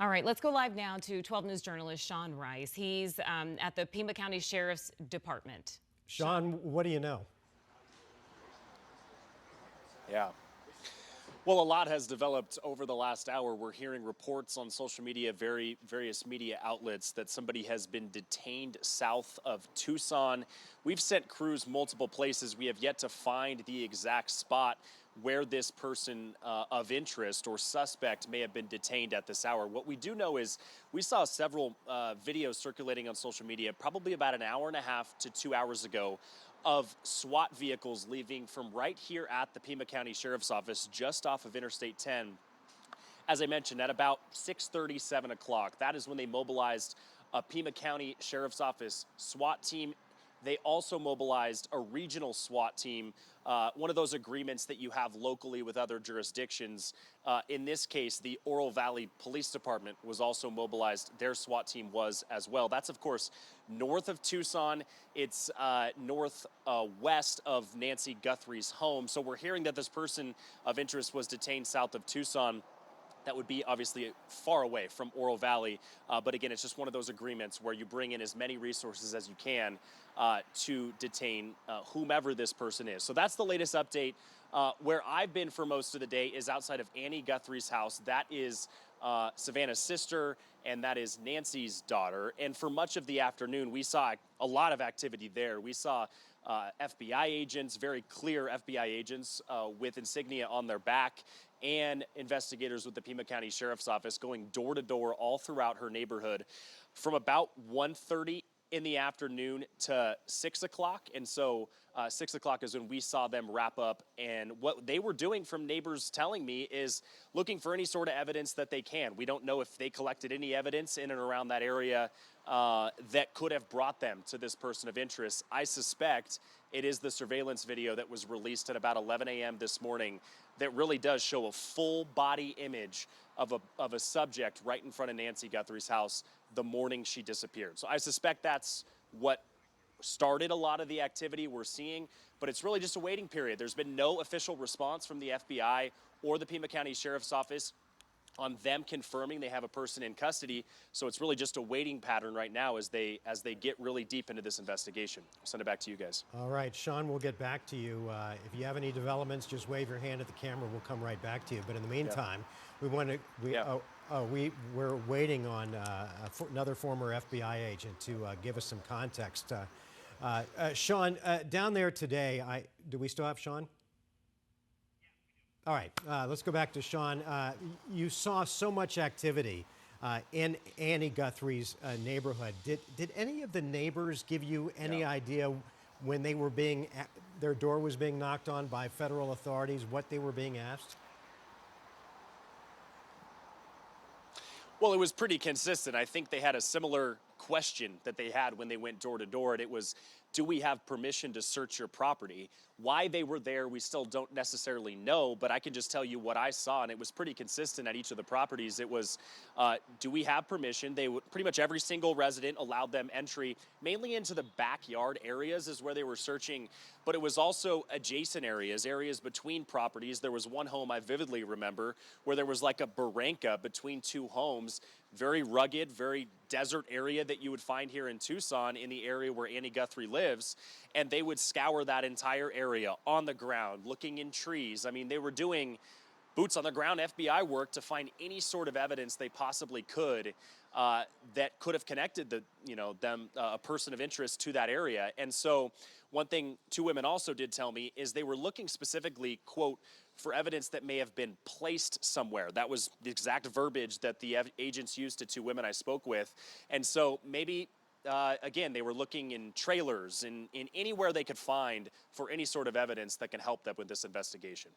All right, let's go live now to 12 News journalist Sean Rice. He's at the Pima County Sheriff's Department. Sean, what do you know? Yeah. Well, a lot has developed over the last hour. We're hearing reports on social media, various media outlets, that somebody has been detained south of Tucson. We've sent crews multiple places. We have yet to find the exact spot where this person of interest or suspect may have been detained at this hour. What we do know is we saw several videos circulating on social media probably about an hour and a half to 2 hours ago of SWAT vehicles leaving from right here at the Pima County Sheriff's Office just off of Interstate 10. As I mentioned, at about 6:30, 7 o'clock, that is when they mobilized a Pima County Sheriff's Office SWAT team. They also mobilized a regional SWAT team, one of those agreements that you have locally with other jurisdictions. In this case, the Oro Valley Police Department was also mobilized. Their SWAT team was as well. That's, of course, north of Tucson. It's northwest of Nancy Guthrie's home. So we're hearing that this person of interest was detained south of Tucson. That would be obviously far away from Oro Valley. But again, it's just one of those agreements where you bring in as many resources as you can to detain whomever this person is. So that's the latest update. Where I've been for most of the day is outside of Annie Guthrie's house. That is Savannah's sister, and that is Nancy's daughter. And for much of the afternoon, we saw a lot of activity there. We saw FBI agents, very clear FBI agents with insignia on their back, and investigators with the Pima County Sheriff's Office going door to door all throughout her neighborhood from about 1:30 in the afternoon to 6 o'clock. And so 6 o'clock is when we saw them wrap up. And what they were doing, from neighbors telling me, is looking for any sort of evidence that they can. We don't know if they collected any evidence in and around that area that could have brought them to this person of interest. I suspect it is the surveillance video that was released at about 11 a.m. this morning that really does show a full body image of a subject right in front of Nancy Guthrie's house the morning she disappeared. So I suspect that's what started a lot of the activity we're seeing, but it's really just a waiting period. There's been no official response from the FBI or the Pima County Sheriff's Office on them confirming they have a person in custody. So it's really just a waiting pattern right now as they get really deep into this investigation. I'll send it back to you guys. All right, Sean, we'll get back to you. If you have any developments, just wave your hand at the camera. We'll come right back to you. But in the meantime, we're waiting on another former FBI agent to give us some context. Sean, down there today, do we still have Sean? All right, let's go back to Sean. You saw so much activity in Annie Guthrie's neighborhood. Did any of the neighbors give you any idea when they were their door was being knocked on by federal authorities, what they were being asked? Well, it was pretty consistent. I think they had a similar question that they had when they went door to door, and it was, do we have permission to search your property? Why they were there, we still don't necessarily know, but I can just tell you what I saw, and it was pretty consistent at each of the properties. It was, do we have permission? Pretty much every single resident allowed them entry, mainly into the backyard areas is where they were searching, but it was also adjacent areas between properties. There was one home I vividly remember where there was like a barranca between two homes, very rugged, very desert area that you would find here in Tucson, in the area where Annie Guthrie lives, and they would scour that entire area on the ground, looking in trees. I mean, they were doing boots on the ground FBI work to find any sort of evidence they possibly could that could have connected a person of interest to that area. And so one thing two women also did tell me is they were looking specifically, quote, for evidence that may have been placed somewhere. That was the exact verbiage that the agents used to two women I spoke with. And so maybe, again, they were looking in trailers, in anywhere they could find for any sort of evidence that can help them with this investigation.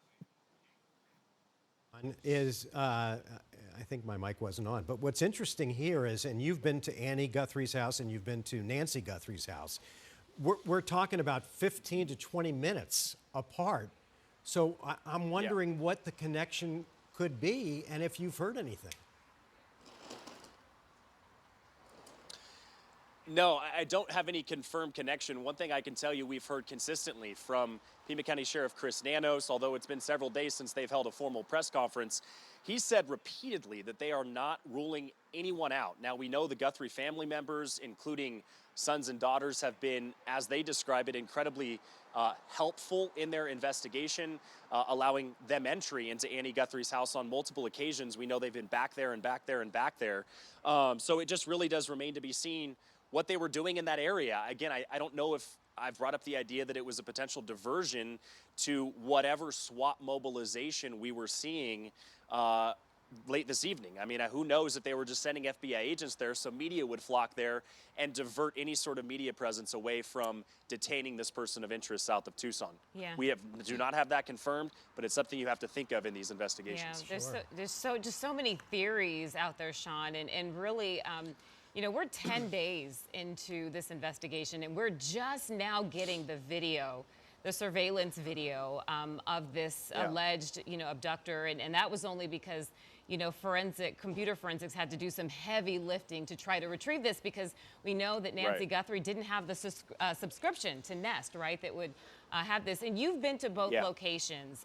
I think my mic wasn't on, but what's interesting here is, and you've been to Annie Guthrie's house and you've been to Nancy Guthrie's house, we're talking about 15 to 20 minutes apart. So I'm wondering what the connection could be and if you've heard anything. No, I don't have any confirmed connection. One thing I can tell you we've heard consistently from Pima County Sheriff Chris Nanos, although it's been several days since they've held a formal press conference, he said repeatedly that they are not ruling anyone out. Now, we know the Guthrie family members, including sons and daughters, have been, as they describe it, incredibly helpful in their investigation, allowing them entry into Annie Guthrie's house on multiple occasions. We know they've been back there and back there and back there. So it just really does remain to be seen what they were doing in that area. Again, I don't know if I've brought up the idea that it was a potential diversion to whatever SWAT mobilization we were seeing late this evening. I mean, who knows if they were just sending FBI agents there so media would flock there and divert any sort of media presence away from detaining this person of interest south of Tucson. Yeah. We do not have that confirmed, but it's something you have to think of in these investigations. Yeah, there's just so many theories out there, Sean, and really, you know, we're 10 days into this investigation, and we're just now getting the video, the surveillance video of this alleged, you know, abductor, and that was only because, you know, computer forensics had to do some heavy lifting to try to retrieve this, because we know that Nancy Guthrie didn't have the subscription to Nest, right, that would have this. And you've been to both locations.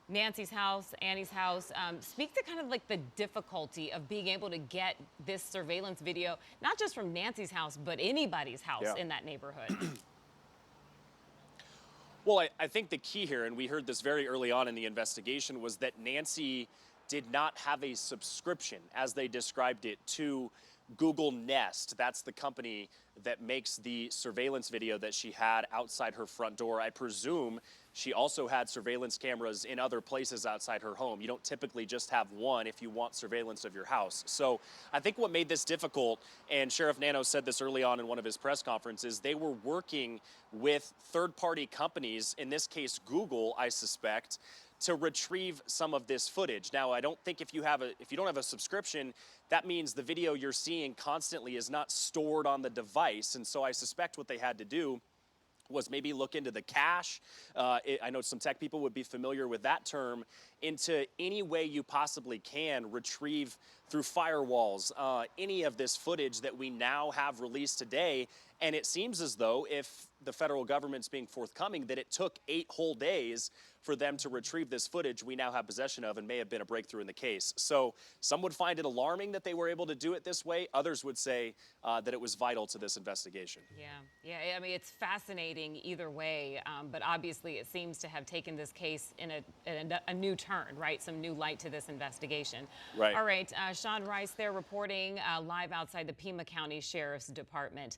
Nancy's house, Annie's house. Speak to kind of like the difficulty of being able to get this surveillance video, not just from Nancy's house, but anybody's house in that neighborhood. Well, I think the key here, and we heard this very early on in the investigation, was that Nancy did not have a subscription, as they described it, to Google Nest. That's the company that makes the surveillance video that she had outside her front door. I presume she also had surveillance cameras in other places outside her home. You don't typically just have one if you want surveillance of your house. So I think what made this difficult, and Sheriff Nanos said this early on in one of his press conferences, they were working with third-party companies, in this case Google, I suspect, to retrieve some of this footage. Now, I don't think if you don't have a subscription, that means the video you're seeing constantly is not stored on the device. And so I suspect what they had to do was maybe look into the cache. I know some tech people would be familiar with that term, into any way you possibly can retrieve through firewalls any of this footage that we now have released today. And it seems as though, if the federal government's being forthcoming, that it took 8 whole days for them to retrieve this footage we now have possession of, and may have been a breakthrough in the case. So some would find it alarming that they were able to do it this way. Others would say that it was vital to this investigation. Yeah, I mean, it's fascinating either way, but obviously it seems to have taken this case in a new turn, right? Some new light to this investigation. Right. All right, Sean Rice there reporting live outside the Pima County Sheriff's Department.